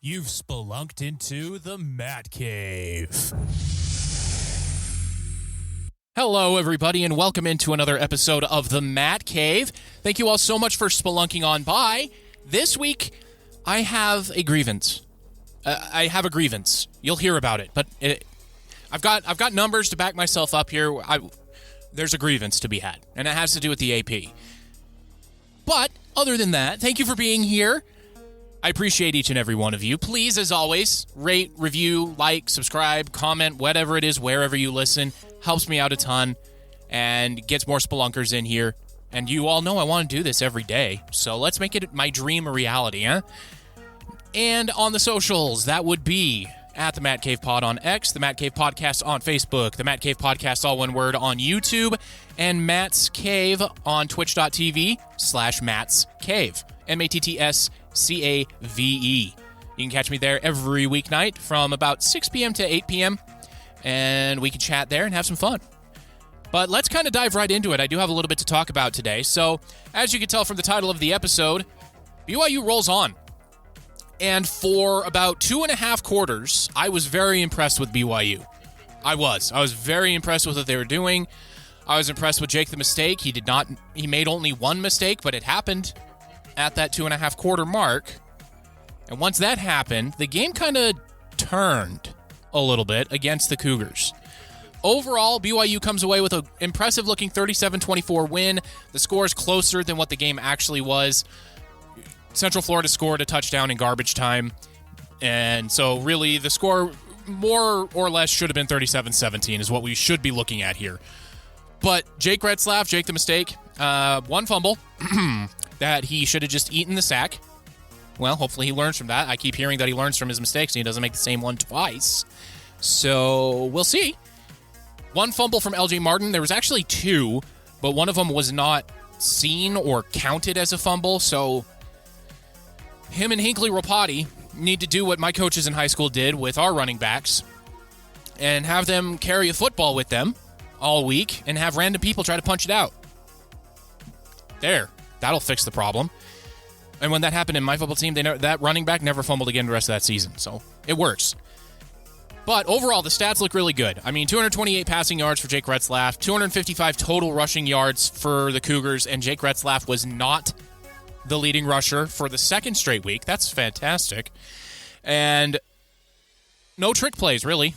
You've spelunked into the Matt Cave. Hello, everybody, and welcome into another episode of the Matt Cave. Thank you all so much for spelunking on by. This week, I have a grievance. You'll hear about it, but I've got numbers to back myself up here. There's a grievance to be had, and it has to do with the AP. But other than that, thank you for being here. I appreciate each and every one of you. Please, as always, rate, review, like, subscribe, comment, whatever it is, wherever you listen. Helps me out a ton and gets more spelunkers in here. And you all know I want to do this every day, so let's make it my dream a reality, huh? And on the socials, that would be at the Matt Cave Pod on X, the Matt Cave Podcast on Facebook, the Matt Cave Podcast, all one word, on YouTube, and Matt's Cave on twitch.tv/Matt's Cave. MATTSCAVE. You can catch me there every weeknight from about 6 p.m. to 8 p.m., and we can chat there and have some fun. But let's kind of dive right into it. I do have a little bit to talk about today. So, as you can tell from the title of the episode, BYU rolls on. And for about 2.5 quarters, I was very impressed with BYU. I was very impressed with what they were doing. I was impressed with Jake the Mistake. He made only one mistake, but it happened at that 2.5 quarter mark. And once that happened, the game kind of turned a little bit against the Cougars. Overall, BYU comes away with an impressive-looking 37-24 win. The score is closer than what the game actually was. Central Florida scored a touchdown in garbage time, and so really the score more or less should have been 37-17 is what we should be looking at here. But Jake the Mistake, one fumble that he should have just eaten the sack. Well, hopefully he learns from that. I keep hearing that he learns from his mistakes and he doesn't make the same one twice. So we'll see. One fumble from LJ Martin. There was actually two, but one of them was not seen or counted as a fumble. So him and Hinckley Ropati need to do what my coaches in high school did with our running backs and have them carry a football with them all week and have random people try to punch it out. There. That'll fix the problem. And when that happened in my football team, that running back never fumbled again the rest of that season. So it works. But overall, the stats look really good. I mean, 228 passing yards for Jake Retzlaff, 255 total rushing yards for the Cougars, and Jake Retzlaff was not the leading rusher for the second straight week. That's fantastic. And no trick plays, really.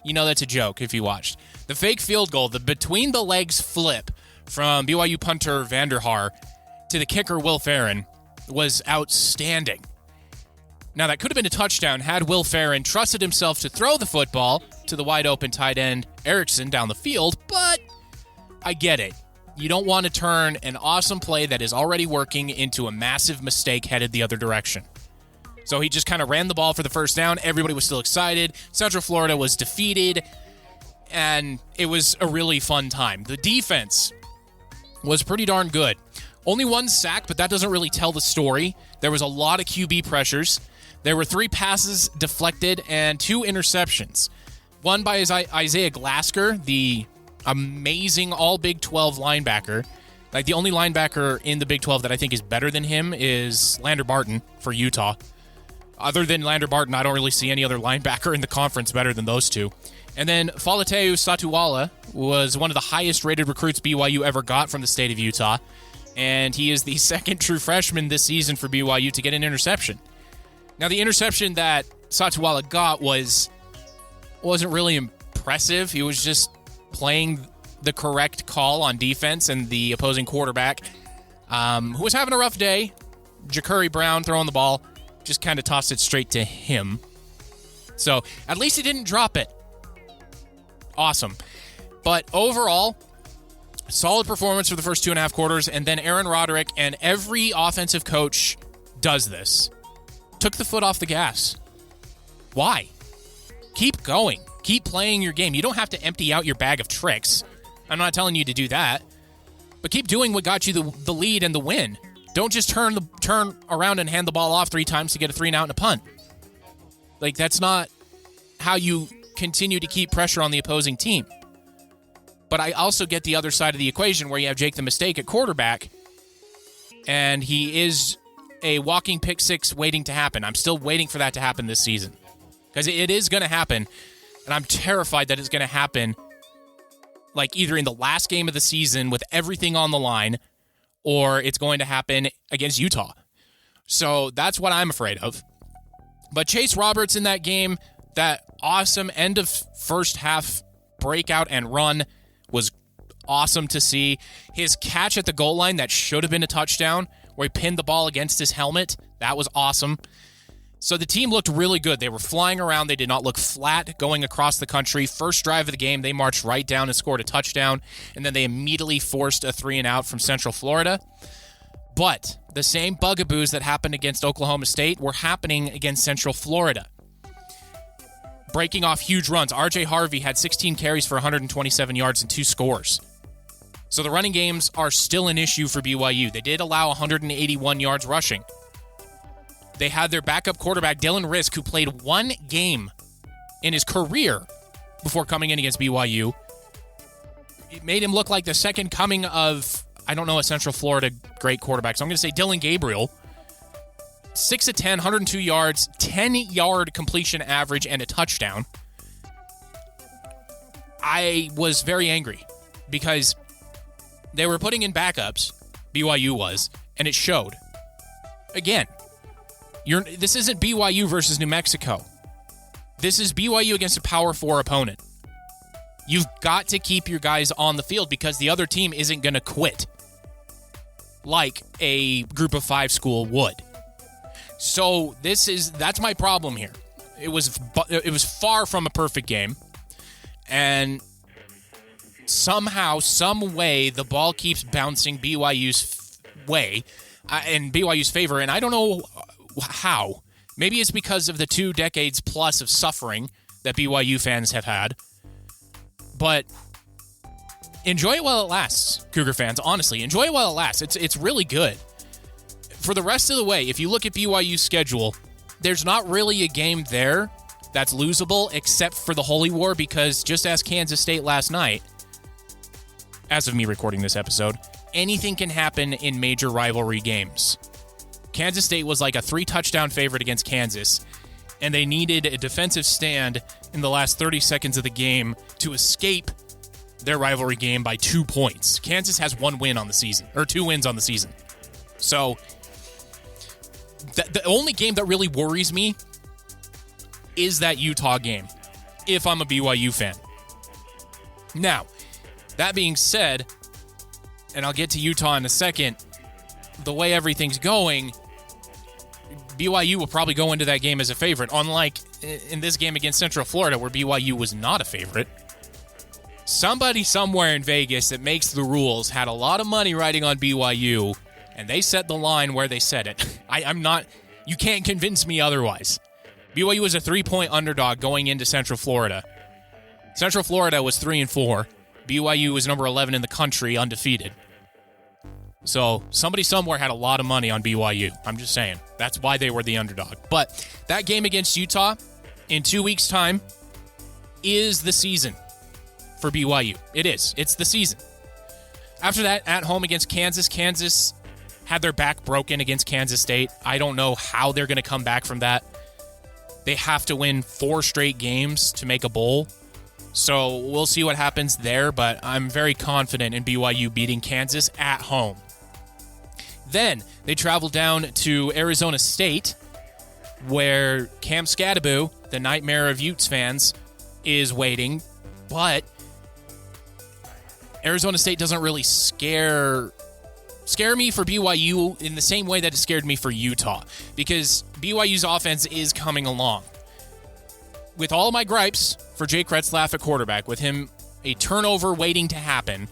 You know that's a joke if you watched. The fake field goal, the between-the-legs flip from BYU punter Vanderhaar to the kicker Will Farron was outstanding. Now, that could have been a touchdown had Will Farron trusted himself to throw the football to the wide-open tight end Erickson down the field, but I get it. You don't want to turn an awesome play that is already working into a massive mistake headed the other direction. So he just kind of ran the ball for the first down. Everybody was still excited. Central Florida was defeated, and it was a really fun time. The defense was pretty darn good. Only one sack, but that doesn't really tell the story. There was a lot of QB pressures. There were 3 passes deflected and 2 interceptions. One by Isaiah Glasker, the amazing all Big 12 linebacker. Like, the only linebacker in the Big 12 that I think is better than him is Lander Barton for Utah. Other than Lander Barton, I don't really see any other linebacker in the conference better than those two. And then Falateu Satuwala was one of the highest-rated recruits BYU ever got from the state of Utah, and he is the second true freshman this season for BYU to get an interception. Now, the interception that Satuwala got wasn't really impressive. He was just playing the correct call on defense, and the opposing quarterback, who was having a rough day, Ja'Cory Brown throwing the ball, just kind of tossed it straight to him. So, at least he didn't drop it. Awesome. But overall, solid performance for the first 2.5 quarters, and then Aaron Roderick, and every offensive coach does this, took the foot off the gas. Why? Keep going. Keep playing your game. You don't have to empty out your bag of tricks. I'm not telling you to do that. But keep doing what got you the lead and the win. Don't just turn around and hand the ball off 3 times to get a 3-and-out and a punt. Like, that's not how you continue to keep pressure on the opposing team. But I also get the other side of the equation where you have Jake the Mistake at quarterback, and he is a walking pick six waiting to happen. I'm still waiting for that to happen this season. Because it is going to happen, and I'm terrified that it's going to happen like either in the last game of the season with everything on the line, or it's going to happen against Utah. So that's what I'm afraid of. But Chase Roberts in that game, that awesome end of first half breakout and run was awesome to see. His catch at the goal line that should have been a touchdown, where he pinned the ball against his helmet, that was awesome. So the team looked really good. They were flying around. They did not look flat going across the country. First drive of the game, they marched right down and scored a touchdown, and then they immediately forced a 3-and-out from Central Florida. But the same bugaboos that happened against Oklahoma State were happening against Central Florida. Breaking off huge runs. R.J. Harvey had 16 carries for 127 yards and 2 scores. So the running games are still an issue for BYU. They did allow 181 yards rushing. They had their backup quarterback, Dylan Risk, who played one game in his career before coming in against BYU. It made him look like the second coming of, I don't know, a Central Florida great quarterback. So I'm going to say Dylan Gabriel. 6 of 10, 102 yards, 10-yard completion average, and a touchdown. I was very angry because they were putting in backups, BYU was, and it showed. Again, this isn't BYU versus New Mexico. This is BYU against a Power 4 opponent. You've got to keep your guys on the field because the other team isn't going to quit like a group of 5 school would. So that's my problem here. It was far from a perfect game, and somehow, some way, the ball keeps bouncing BYU's way, in BYU's favor, and I don't know how. Maybe it's because of the 2 decades plus of suffering that BYU fans have had. But enjoy it while it lasts, Cougar fans. Honestly, enjoy it while it lasts. It's really good. For the rest of the way, if you look at BYU's schedule, there's not really a game there that's losable except for the Holy War, because just as Kansas State last night, as of me recording this episode, anything can happen in major rivalry games. Kansas State was like a 3-touchdown favorite against Kansas, and they needed a defensive stand in the last 30 seconds of the game to escape their rivalry game by 2 points. Kansas has 1 win on the season, or 2 wins on the season. So the only game that really worries me is that Utah game, if I'm a BYU fan. Now, that being said, and I'll get to Utah in a second, the way everything's going, BYU will probably go into that game as a favorite, unlike in this game against Central Florida where BYU was not a favorite. Somebody somewhere in Vegas that makes the rules had a lot of money riding on BYU, and they set the line where they set it. You can't convince me otherwise. BYU was a 3-point underdog going into Central Florida. Central Florida was 3-4. BYU was number 11 in the country, undefeated. So somebody somewhere had a lot of money on BYU. I'm just saying. That's why they were the underdog. But that game against Utah in 2 weeks' time is the season for BYU. It is. It's the season. After that, at home against Kansas, Kansas had their back broken against Kansas State. I don't know how they're going to come back from that. They have to win 4 straight games to make a bowl. So we'll see what happens there, but I'm very confident in BYU beating Kansas at home. Then they travel down to Arizona State, where Cam Scadaboo, the nightmare of Utes fans, is waiting. But Arizona State doesn't really scare me for BYU in the same way that it scared me for Utah, because BYU's offense is coming along. With all my gripes for Jake Retzlaff at quarterback, with him a turnover waiting to happen,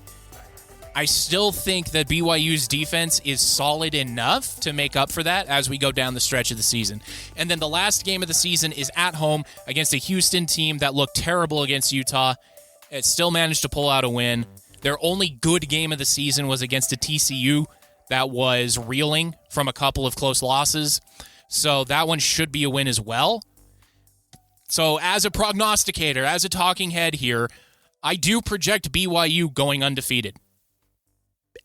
I still think that BYU's defense is solid enough to make up for that as we go down the stretch of the season. And then the last game of the season is at home against a Houston team that looked terrible against Utah. It still managed to pull out a win. Their only good game of the season was against a TCU that was reeling from a couple of close losses. So that one should be a win as well. So as a prognosticator, as a talking head here, I do project BYU going undefeated.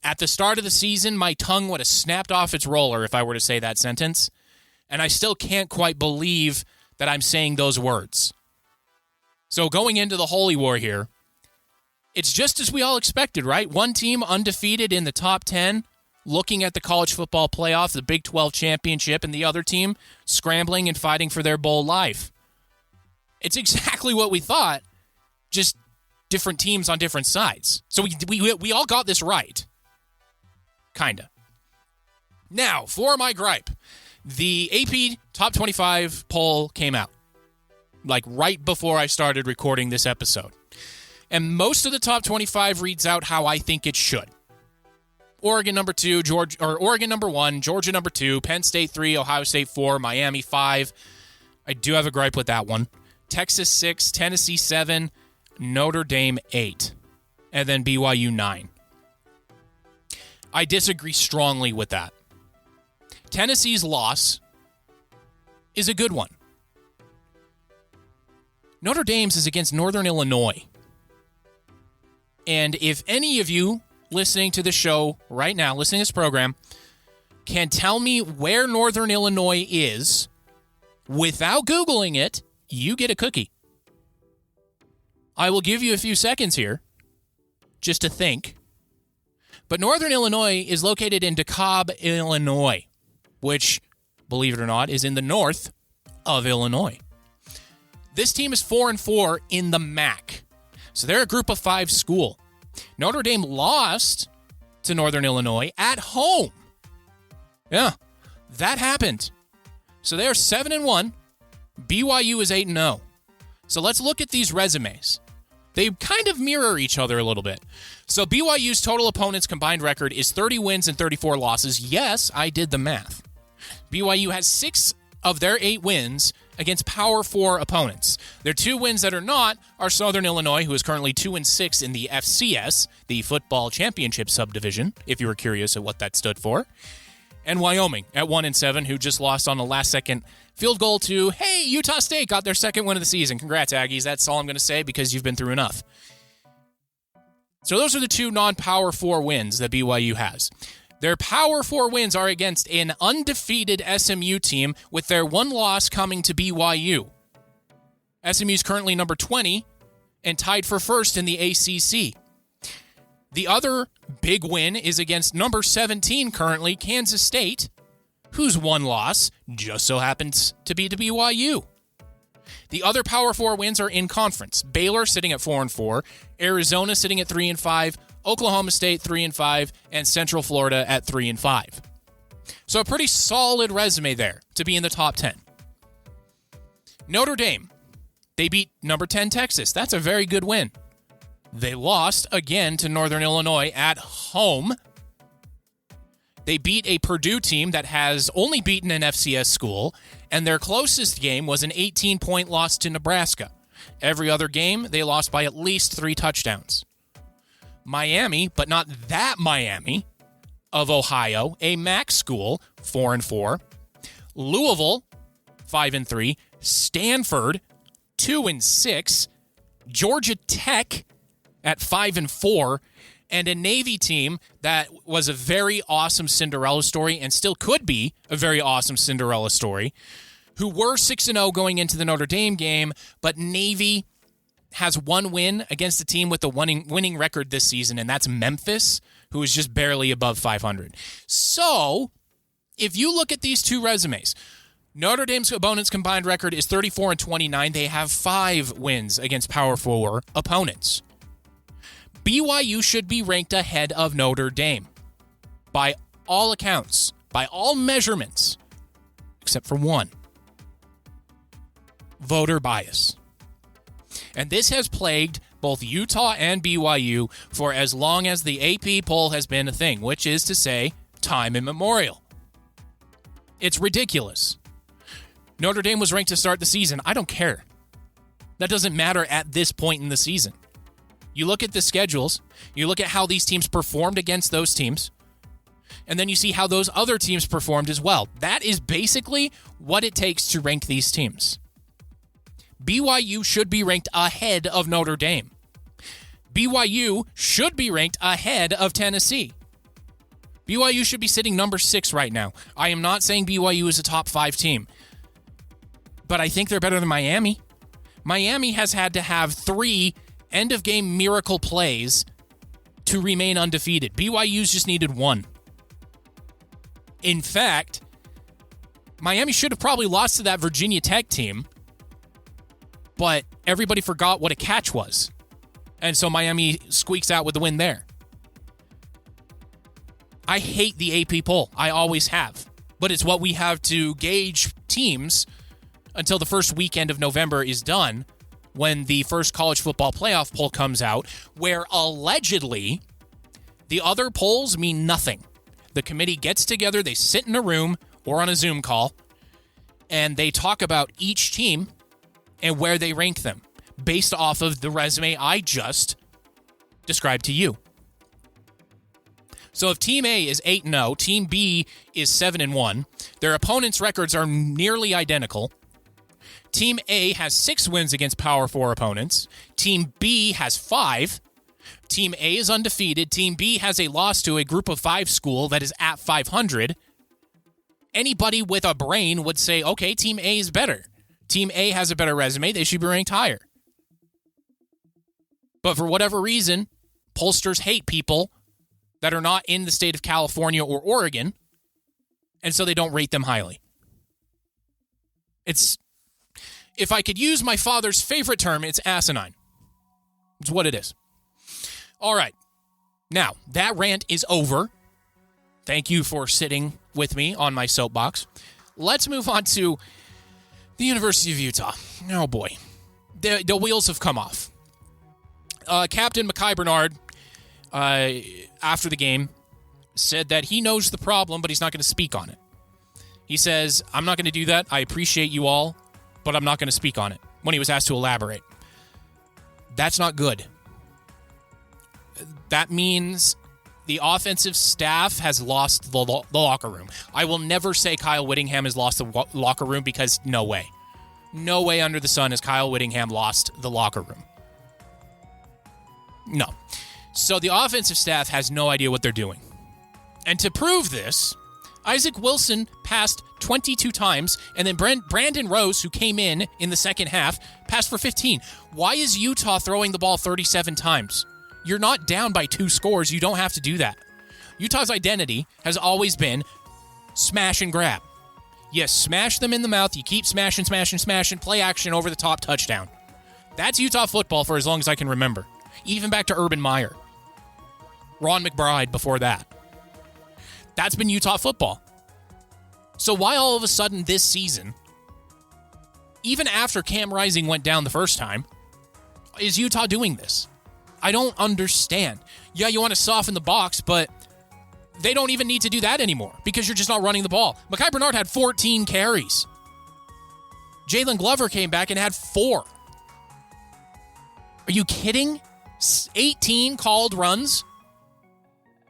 At the start of the season, my tongue would have snapped off its roller if I were to say that sentence, and I still can't quite believe that I'm saying those words. So going into the Holy War here, it's just as we all expected, right? One team undefeated in the top 10, looking at the college football playoff, the Big 12 championship, and the other team scrambling and fighting for their bowl life. It's exactly what we thought, just different teams on different sides. So we all got this right. Kinda. Now, for my gripe, the AP Top 25 poll came out, like right before I started recording this episode. And most of the top 25 reads out how I think it should. Oregon number 2, Oregon number 1, Georgia number 2, Penn State 3, Ohio State 4, Miami 5. I do have a gripe with that one. Texas 6, Tennessee 7, Notre Dame 8, and then BYU 9. I disagree strongly with that. Tennessee's loss is a good one. Notre Dame's is against Northern Illinois. And if any of you listening to the show right now, listening to this program, can tell me where Northern Illinois is without Googling it, you get a cookie. I will give you a few seconds here just to think. But Northern Illinois is located in DeKalb, Illinois, which, believe it or not, is in the north of Illinois. This team is 4-4 in the MAC. So they're a group of 5 school. Notre Dame lost to Northern Illinois at home. Yeah, that happened. So they're 7-1. BYU is 8-0. So let's look at these resumes. They kind of mirror each other a little bit. So BYU's total opponents combined record is 30 wins and 34 losses. Yes, I did the math. BYU has 6 of their 8 wins against Power 4 opponents. Their 2 wins that are not are Southern Illinois, who is currently 2-6 in the FCS, the Football Championship Subdivision, if you were curious at what that stood for, and Wyoming at 1-7, who just lost on a last-second field goal to, hey, Utah State got their second win of the season. Congrats, Aggies. That's all I'm going to say because you've been through enough. So those are the 2 non-Power 4 wins that BYU has. Their Power 4 wins are against an undefeated SMU team with their 1 loss coming to BYU. SMU is currently number 20 and tied for first in the ACC. The other big win is against number 17 currently, Kansas State, whose 1 loss just so happens to be to BYU. The other Power 4 wins are in conference. Baylor sitting at 4-4, Arizona sitting at 3-5, Oklahoma State 3-5, and Central Florida at 3-5. So a pretty solid resume there to be in the top 10. Notre Dame, they beat number 10 Texas. That's a very good win. They lost again to Northern Illinois at home. They beat a Purdue team that has only beaten an FCS school, and their closest game was an 18-point loss to Nebraska. Every other game, they lost by at least 3 touchdowns. Miami, but not that Miami, of Ohio, a MAC school, 4-4. Louisville, 5-3. Stanford, 2-6. Georgia Tech at 5-4. And a Navy team that was a very awesome Cinderella story and still could be a very awesome Cinderella story, who were 6-0 going into the Notre Dame game, but Navy has 1 win against a team with a winning record this season, and that's Memphis, who is just barely above 500. So, if you look at these 2 resumes, Notre Dame's opponents' combined record is 34-29. They have 5 wins against Power 4 opponents. BYU should be ranked ahead of Notre Dame by all accounts, by all measurements, except for one: voter bias. And this has plagued both Utah and BYU for as long as the AP poll has been a thing, which is to say, time immemorial. It's ridiculous. Notre Dame was ranked to start the season. I don't care. That doesn't matter at this point in the season. You look at the schedules, you look at how these teams performed against those teams, and then you see how those other teams performed as well. That is basically what it takes to rank these teams. BYU should be ranked ahead of Notre Dame. BYU should be ranked ahead of Tennessee. BYU should be sitting number 6 right now. I am not saying BYU is a top 5 team, but I think they're better than Miami. Miami has had to have 3 end-of-game miracle plays to remain undefeated. BYU's just needed 1. In fact, Miami should have probably lost to that Virginia Tech team, but everybody forgot what a catch was. And so Miami squeaks out with the win there. I hate the AP poll. I always have. But it's what we have to gauge teams until the first weekend of November is done, when the first college football playoff poll comes out, where allegedly the other polls mean nothing. The committee gets together, they sit in a room or on a Zoom call, and they talk about each team and where they rank them based off of the resume I just described to you. So if Team A is 8-0, Team B is 7-1, their opponents' records are nearly identical. Team A has 6 wins against Power 4 opponents. Team B has 5. Team A is undefeated. Team B has a loss to a group of 5 school that is at 500. Anybody with a brain would say, okay, Team A is better. Team A has a better resume. They should be ranked higher. But for whatever reason, pollsters hate people that are not in the state of California or Oregon, and so they don't rate them highly. If I could use my father's favorite term, it's asinine. It's what it is. All right. Now, that rant is over. Thank you for sitting with me on my soapbox. Let's move on to the University of Utah. Oh, boy. The wheels have come off. Captain Mekhi Bernard, after the game, said that he knows the problem, but he's not going to speak on it. He says, I'm not going to do that. I appreciate you all, but I'm not going to speak on it, when he was asked to elaborate. That's not good. That means the offensive staff has lost the locker room. I will never say Kyle Whittingham has lost the locker room, because no way. No way under the sun has Kyle Whittingham lost the locker room. No. So the offensive staff has no idea what they're doing. And to prove this, Isaac Wilson passed 22 times, and then Brandon Rose, who came in the second half, passed for 15. Why is Utah throwing the ball 37 times? You're not down by 2 scores. You don't have to do that. Utah's identity has always been smash and grab. You smash them in the mouth. You keep smashing, play action over the top, touchdown. That's Utah football for as long as I can remember. Even back to Urban Meyer. Ron McBride before that. That's been Utah football. So why all of a sudden this season, even after Cam Rising went down the first time, is Utah doing this? I don't understand. Yeah, you want to soften the box, but they don't even need to do that anymore because you're just not running the ball. Mekhi Bernard had 14 carries. Jalen Glover came back and had 4. Are you kidding? 18 called runs?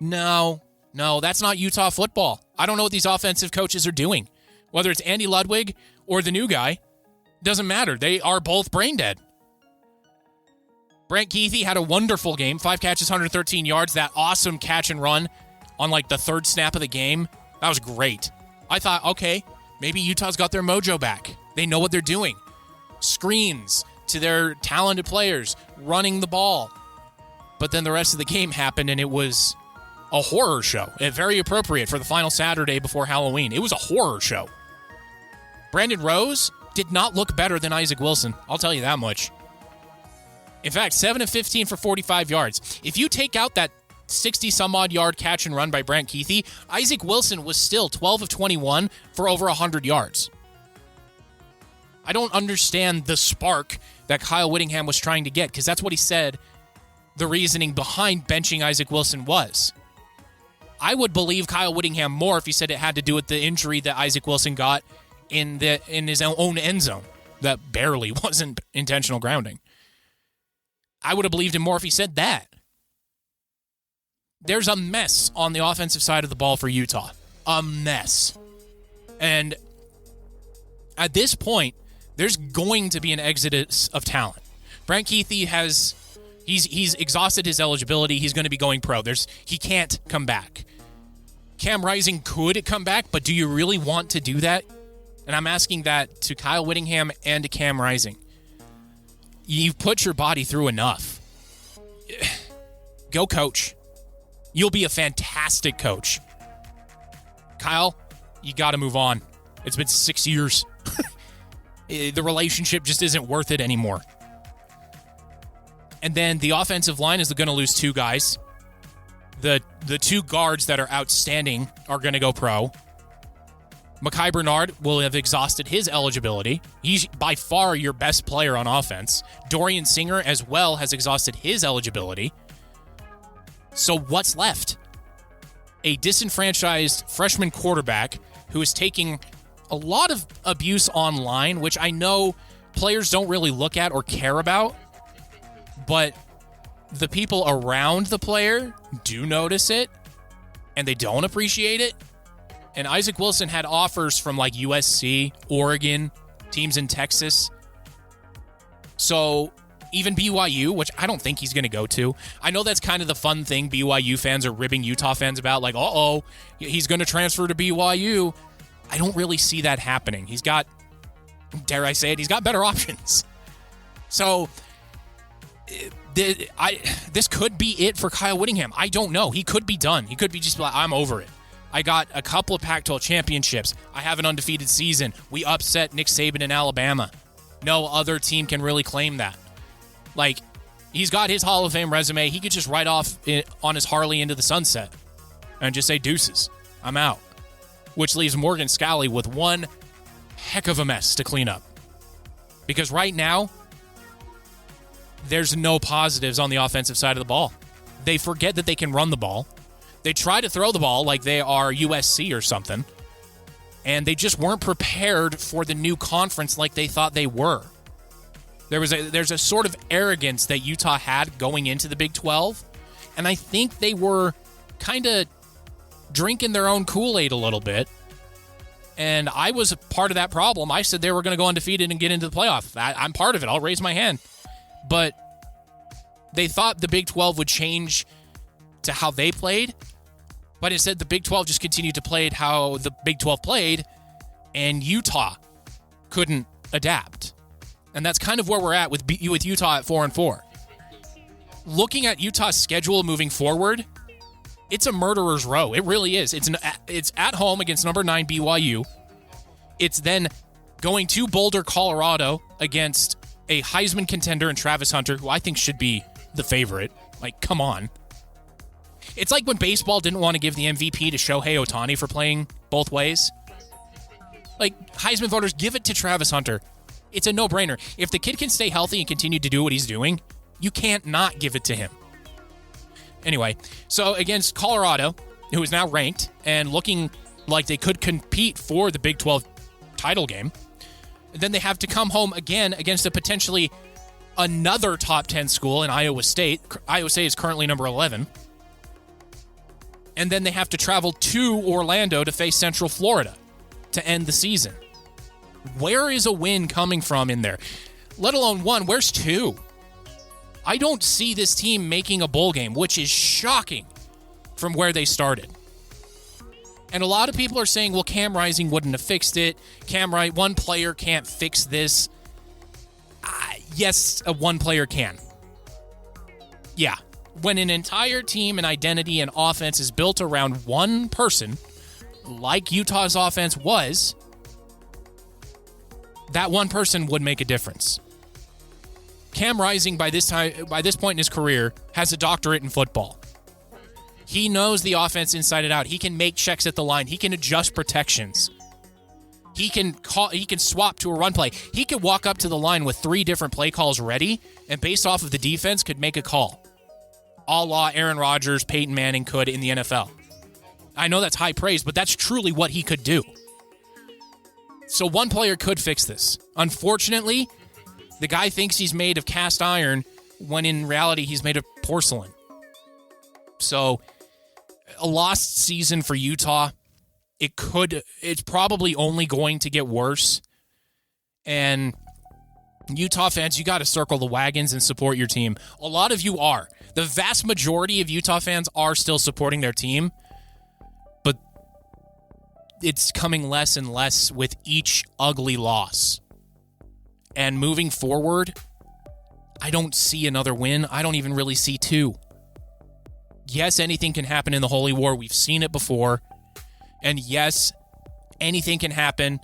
No, that's not Utah football. I don't know what these offensive coaches are doing. Whether it's Andy Ludwig or the new guy, doesn't matter. They are both brain dead. Brant Kuithe had a wonderful game. 5 catches, 113 yards. That awesome catch and run on like the 3rd snap of the game. That was great. I thought, okay, maybe Utah's got their mojo back. They know what they're doing. Screens to their talented players, running the ball. But then the rest of the game happened, and it was a horror show. Very appropriate for the final Saturday before Halloween. It was a horror show. Brandon Rose did not look better than Isaac Wilson. I'll tell you that much. In fact, 7 of 15 for 45 yards. If you take out that 60-some-odd yard catch and run by Brant Kuithe, Isaac Wilson was still 12 of 21 for over 100 yards. I don't understand the spark that Kyle Whittingham was trying to get, because that's what he said the reasoning behind benching Isaac Wilson was. I would believe Kyle Whittingham more if he said it had to do with the injury that Isaac Wilson got in his own end zone that barely wasn't intentional grounding. I would have believed him more if he said that. There's a mess on the offensive side of the ball for Utah. A mess. And at this point, there's going to be an exodus of talent. Brant Kuithe he's exhausted his eligibility. He's going to be going pro. He can't come back. Cam Rising could come back, but do you really want to do that? And I'm asking that to Kyle Whittingham and to Cam Rising. You've put your body through enough. Go coach. You'll be a fantastic coach. Kyle, you got to move on. It's been 6 years. The relationship just isn't worth it anymore. And then the offensive line is going to lose 2 guys. The 2 guards that are outstanding are going to go pro. Mekhi Bernard will have exhausted his eligibility. He's by far your best player on offense. Dorian Singer as well has exhausted his eligibility. So what's left? A disenfranchised freshman quarterback who is taking a lot of abuse online, which I know players don't really look at or care about, but the people around the player do notice it, and they don't appreciate it. And Isaac Wilson had offers from like USC, Oregon, teams in Texas. So even BYU, which I don't think he's going to go to. I know that's kind of the fun thing BYU fans are ribbing Utah fans about, like, he's going to transfer to BYU. I don't really see that happening. He's got, dare I say it, he's got better options. So this could be it for Kyle Whittingham. I don't know. He could be done. He could be just like, I'm over it. I got a couple of Pac-12 championships. I have an undefeated season. We upset Nick Saban in Alabama. No other team can really claim that. Like, he's got his Hall of Fame resume. He could just ride off on his Harley into the sunset and just say, deuces, I'm out. Which leaves Morgan Scalley with one heck of a mess to clean up. Because right now, there's no positives on the offensive side of the ball. They forget that they can run the ball. They try to throw the ball like they are USC or something, and they just weren't prepared for the new conference like they thought they were. There's a sort of arrogance that Utah had going into the Big 12, and I think they were kind of drinking their own Kool-Aid a little bit, and I was a part of that problem. I said they were going to go undefeated and get into the playoff. I'm part of it. I'll raise my hand. But they thought the Big 12 would change to how they played, but instead the Big 12 just continued to play how the Big 12 played, and Utah couldn't adapt. And that's kind of where we're at with Utah at 4-4. Looking at Utah's schedule moving forward, it's a murderer's row. It really is. It's at home against number 9 BYU. It's then going to Boulder, Colorado against a Heisman contender in Travis Hunter, who I think should be the favorite. Like, come on. It's like when baseball didn't want to give the MVP to Shohei Ohtani for playing both ways. Like, Heisman voters, give it to Travis Hunter. It's a no-brainer. If the kid can stay healthy and continue to do what he's doing, you can't not give it to him. Anyway, so against Colorado, who is now ranked and looking like they could compete for the Big 12 title game, then they have to come home again against a potentially another top 10 school in Iowa State. Iowa State is currently number 11. And then they have to travel to Orlando to face Central Florida to end the season. Where is a win coming from in there? Let alone one, where's 2? I don't see this team making a bowl game, which is shocking from where they started. And a lot of people are saying, well, Cam Rising wouldn't have fixed it. One player can't fix this. Yes, one player can. Yeah. When an entire team and identity and offense is built around one person, like Utah's offense was, that one person would make a difference. Cam Rising, by this point in his career, has a doctorate in football. He knows the offense inside and out. He can make checks at the line. He can adjust protections. He can swap to a run play. He could walk up to the line with 3 different play calls ready, and based off of the defense, could make a call. A la Aaron Rodgers, Peyton Manning could in the NFL. I know that's high praise, but that's truly what he could do. So one player could fix this. Unfortunately, the guy thinks he's made of cast iron when in reality he's made of porcelain. So a lost season for Utah. It's probably only going to get worse. And Utah fans, you got to circle the wagons and support your team. A lot of you are. The vast majority of Utah fans are still supporting their team. But it's coming less and less with each ugly loss. And moving forward, I don't see another win. I don't even really see two. Yes, anything can happen in the Holy War. We've seen it before. And yes, anything can happen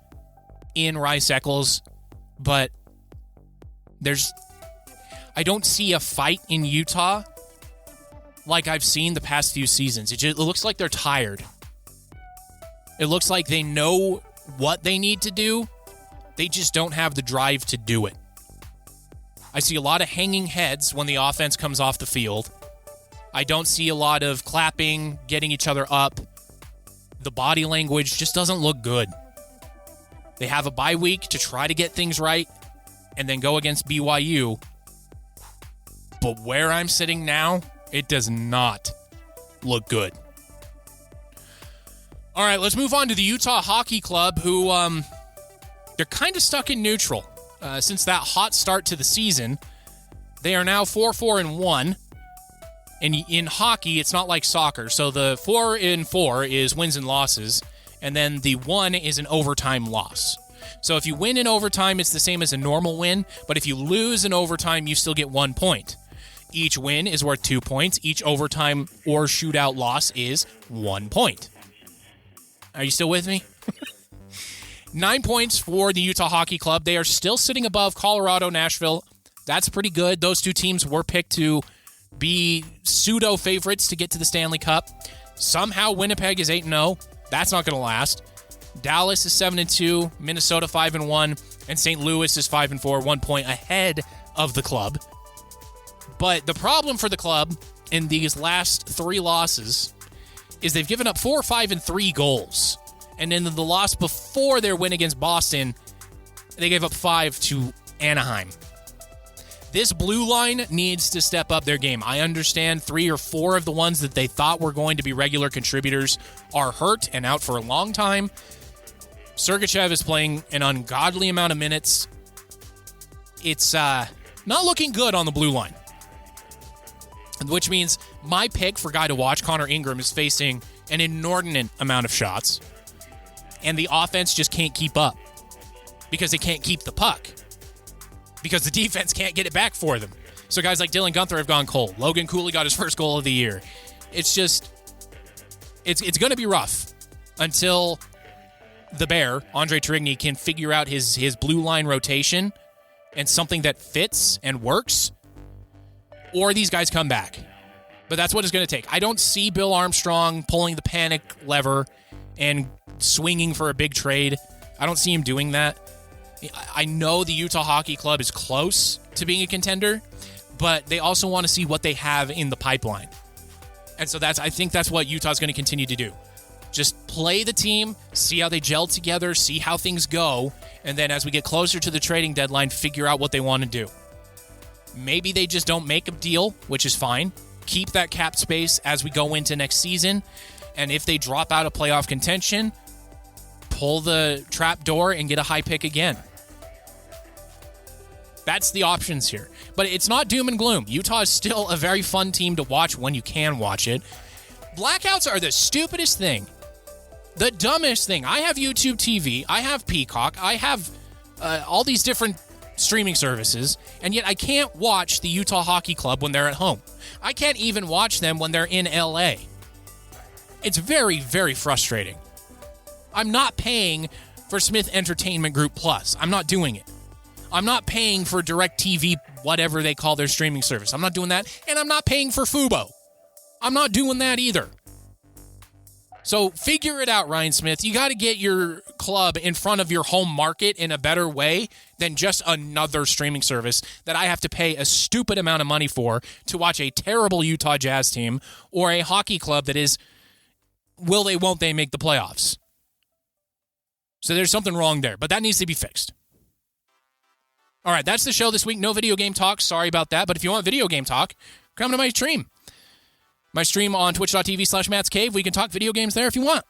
in Rice-Eccles. But I don't see a fight in Utah like I've seen the past few seasons. It looks like they're tired. It looks like they know what they need to do. They just don't have the drive to do it. I see a lot of hanging heads when the offense comes off the field. I don't see a lot of clapping, getting each other up. The body language just doesn't look good. They have a bye week to try to get things right and then go against BYU. But where I'm sitting now, it does not look good. All right, let's move on to the Utah Hockey Club, who they're kind of stuck in neutral. Since that hot start to the season, they are now 4-4-1. And in hockey, it's not like soccer. So the 4-4 is wins and losses, and then the 1 is an overtime loss. So if you win in overtime, it's the same as a normal win, but if you lose in overtime, you still get 1 point. Each win is worth 2 points. Each overtime or shootout loss is 1 point. Are you still with me? 9 points for the Utah Hockey Club. They are still sitting above Colorado, Nashville. That's pretty good. Those two teams were picked to be pseudo favorites to get to the Stanley Cup. Somehow Winnipeg is 8-0. That's not going to last. Dallas is 7-2, Minnesota 5-1, and St. Louis is 5-4, 1 point ahead of the club. But the problem for the club in these last 3 losses is they've given up 4, 5, and 3 goals. And in the loss before their win against Boston, they gave up 5 to Anaheim. This blue line needs to step up their game. I understand 3 or 4 of the ones that they thought were going to be regular contributors are hurt and out for a long time. Sergachev is playing an ungodly amount of minutes. It's not looking good on the blue line. Which means my pick for guy to watch, Connor Ingram, is facing an inordinate amount of shots. And the offense just can't keep up. Because they can't keep the puck. Because the defense can't get it back for them. So guys like Dylan Gunther have gone cold. Logan Cooley got his first goal of the year. It's just, it's going to be rough until the Bear, Andre Trigny, can figure out his blue line rotation and something that fits and works, or these guys come back. But that's what it's going to take. I don't see Bill Armstrong pulling the panic lever and swinging for a big trade. I don't see him doing that. I know the Utah Hockey Club is close to being a contender, but they also want to see what they have in the pipeline. And so I think that's what Utah's going to continue to do. Just play the team, see how they gel together, see how things go, and then as we get closer to the trading deadline, figure out what they want to do. Maybe they just don't make a deal, which is fine. Keep that cap space as we go into next season. And if they drop out of playoff contention, pull the trap door and get a high pick again. That's the options here. But it's not doom and gloom. Utah is still a very fun team to watch when you can watch it. Blackouts are the stupidest thing. The dumbest thing. I have YouTube TV. I have Peacock. I have all these different streaming services, and yet I can't watch the Utah Hockey Club when they're at home. I can't even watch them when they're in LA. It's very, very frustrating. I'm not paying for Smith Entertainment Group Plus. I'm not doing it. I'm not paying for DirecTV, whatever they call their streaming service. I'm not doing that, and I'm not paying for Fubo. I'm not doing that either. So figure it out, Ryan Smith. You got to get your club in front of your home market in a better way than just another streaming service that I have to pay a stupid amount of money for to watch a terrible Utah Jazz team or a hockey club that is, will they, won't they make the playoffs? So there's something wrong there, but that needs to be fixed. All right, that's the show this week. No video game talk. Sorry about that, but if you want video game talk, come to my stream. My stream on twitch.tv/MattsCave. We can talk video games there if you want.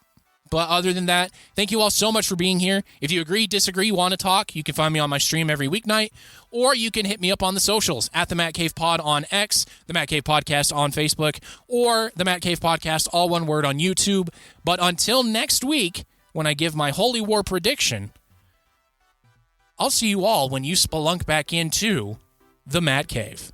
But other than that, thank you all so much for being here. If you agree, disagree, want to talk, you can find me on my stream every weeknight, or you can hit me up on the socials at the Matt Cave Pod on X, the Matt Cave Podcast on Facebook, or the Matt Cave Podcast, all one word, on YouTube. But until next week, when I give my Holy War prediction. I'll see you all when you spelunk back into the Matt Cave.